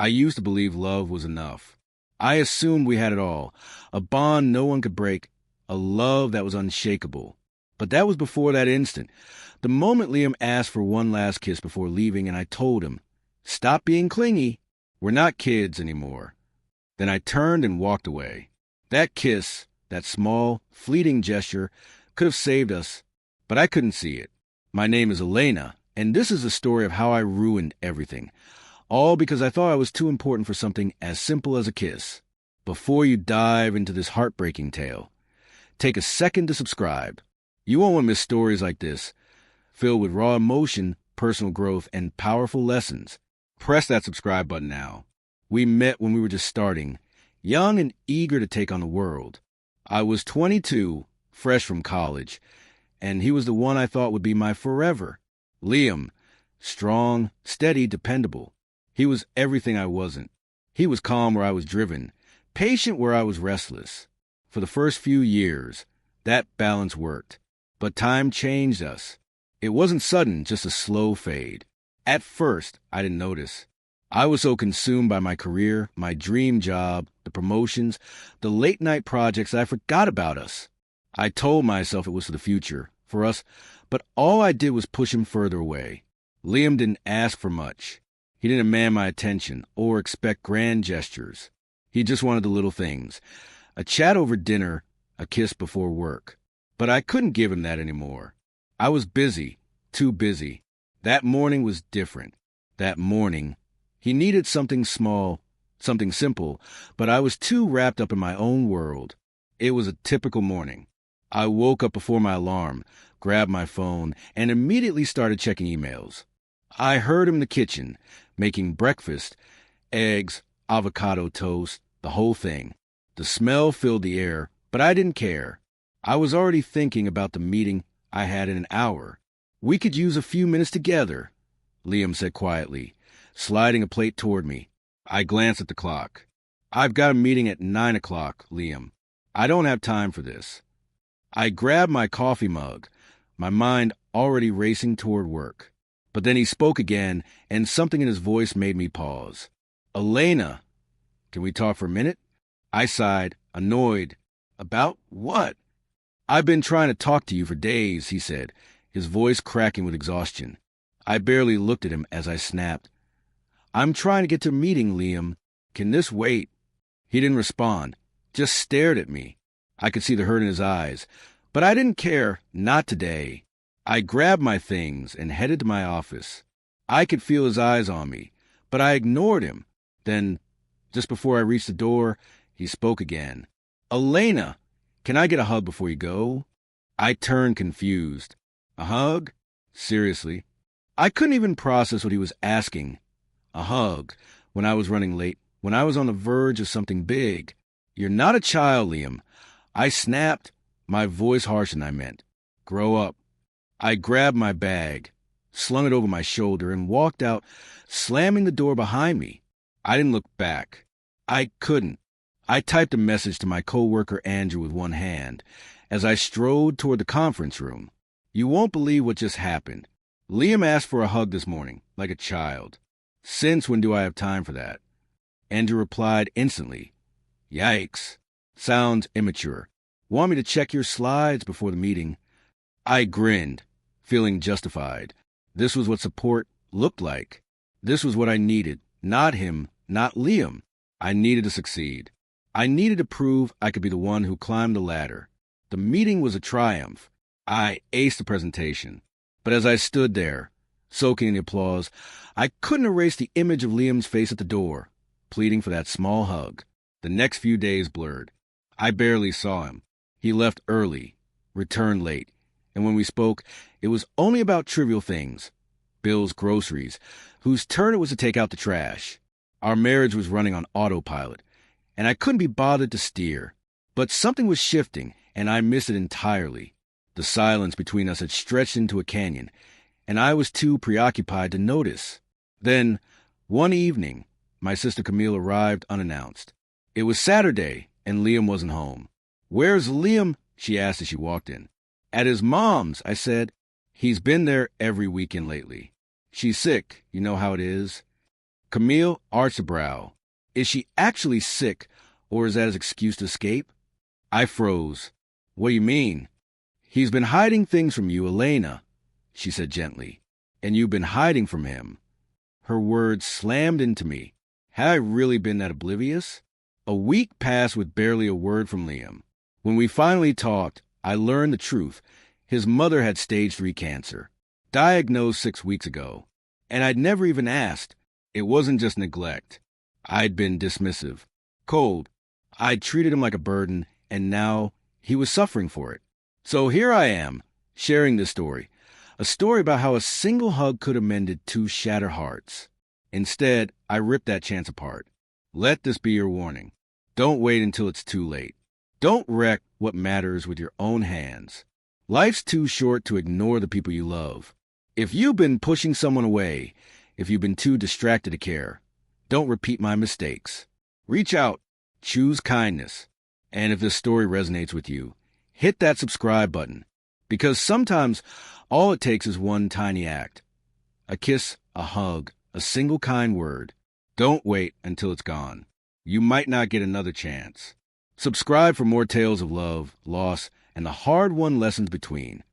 I used to believe love was enough. I assumed we had it all, a bond no one could break, a love that was unshakable. But that was before that instant. The moment Liam asked for one last kiss before leaving, and I told him, "Stop being clingy. We're not kids anymore." Then I turned and walked away. That kiss, that small, fleeting gesture, could have saved us, but I couldn't see it. My name is Elena, and this is the story of how I ruined everything. All because I thought I was too important for something as simple as a kiss. Before you dive into this heartbreaking tale, take a second to subscribe. You won't want to miss stories like this, filled with raw emotion, personal growth, and powerful lessons. Press that subscribe button now. We met when we were just starting, young and eager to take on the world. I was 22, fresh from college, and he was the one I thought would be my forever. Liam, strong, steady, dependable. He was everything I wasn't. He was calm where I was driven, patient where I was restless. For the first few years, that balance worked. But time changed us. It wasn't sudden, just a slow fade. At first, I didn't notice. I was so consumed by my career, my dream job, the promotions, the late-night projects that I forgot about us. I told myself it was for the future, for us, but all I did was push him further away. Liam didn't ask for much. He didn't demand my attention or expect grand gestures. He just wanted the little things. A chat over dinner, a kiss before work. But I couldn't give him that anymore. I was busy, too busy. That morning was different. That morning, he needed something small, something simple, but I was too wrapped up in my own world. It was a typical morning. I woke up before my alarm, grabbed my phone, and immediately started checking emails. I heard him in the kitchen, making breakfast, eggs, avocado toast, the whole thing. The smell filled the air, but I didn't care. I was already thinking about the meeting I had in an hour. "We could use a few minutes together," Liam said quietly, sliding a plate toward me. I glanced at the clock. "I've got a meeting at 9 o'clock, Liam. I don't have time for this." I grabbed my coffee mug, my mind already racing toward work. But then he spoke again, and something in his voice made me pause. "Elena, can we talk for a minute?" I sighed, annoyed. "About what?" "I've been trying to talk to you for days," he said, his voice cracking with exhaustion. I barely looked at him as I snapped, "I'm trying to get to a meeting, Liam. Can this wait?" He didn't respond, just stared at me. I could see the hurt in his eyes, but I didn't care, not today. I grabbed my things and headed to my office. I could feel his eyes on me, but I ignored him. Then, just before I reached the door, he spoke again. "Elena, can I get a hug before you go?" I turned confused. A hug? Seriously? I couldn't even process what he was asking. A hug, when I was running late, when I was on the verge of something big. "You're not a child, Liam." I snapped, my voice harsh than I meant. "Grow up." I grabbed my bag, slung it over my shoulder, and walked out, slamming the door behind me. I didn't look back. I couldn't. I typed a message to my coworker Andrew with one hand as I strode toward the conference room. "You won't believe what just happened. Liam asked for a hug this morning, like a child. Since when do I have time for that?" Andrew replied instantly. "Yikes. Sounds immature. Want me to check your slides before the meeting?" I grinned, feeling justified. This was what support looked like. This was what I needed. Not him, not Liam. I needed to succeed. I needed to prove I could be the one who climbed the ladder. The meeting was a triumph. I aced the presentation. But as I stood there, soaking in the applause, I couldn't erase the image of Liam's face at the door, pleading for that small hug. The next few days blurred. I barely saw him. He left early, returned late, and when we spoke, it was only about trivial things. Bill's groceries, whose turn it was to take out the trash. Our marriage was running on autopilot, and I couldn't be bothered to steer. But something was shifting, and I missed it entirely. The silence between us had stretched into a canyon, and I was too preoccupied to notice. Then, one evening, my sister Camille arrived unannounced. It was Saturday, and Liam wasn't home. "Where's Liam?" she asked as she walked in. "At his mom's," I said. "He's been there every weekend lately. She's sick, you know how it is." Camille arched a brow. Is she actually sick, or is that his excuse to escape? I froze. What do you mean? He's been hiding things from you, Elena, she said gently. And you've been hiding from him. Her words slammed into me. Had I really been that oblivious? A week passed with barely a word from Liam. When we finally talked, I learned the truth. His mother had stage 3 cancer, diagnosed 6 weeks ago. And I'd never even asked. It wasn't just neglect. I'd been dismissive, cold. I'd treated him like a burden, and now he was suffering for it. So here I am, sharing this story. A story about how a single hug could have mended 2 shattered hearts. Instead, I ripped that chance apart. Let this be your warning. Don't wait until it's too late. Don't wreck what matters with your own hands. Life's too short to ignore the people you love. If you've been pushing someone away, if you've been too distracted to care, don't repeat my mistakes. Reach out, choose kindness. And if this story resonates with you, hit that subscribe button. Because sometimes all it takes is one tiny act. A kiss, a hug, a single kind word. Don't wait until it's gone. You might not get another chance. Subscribe for more tales of love, loss, and the hard-won lessons between.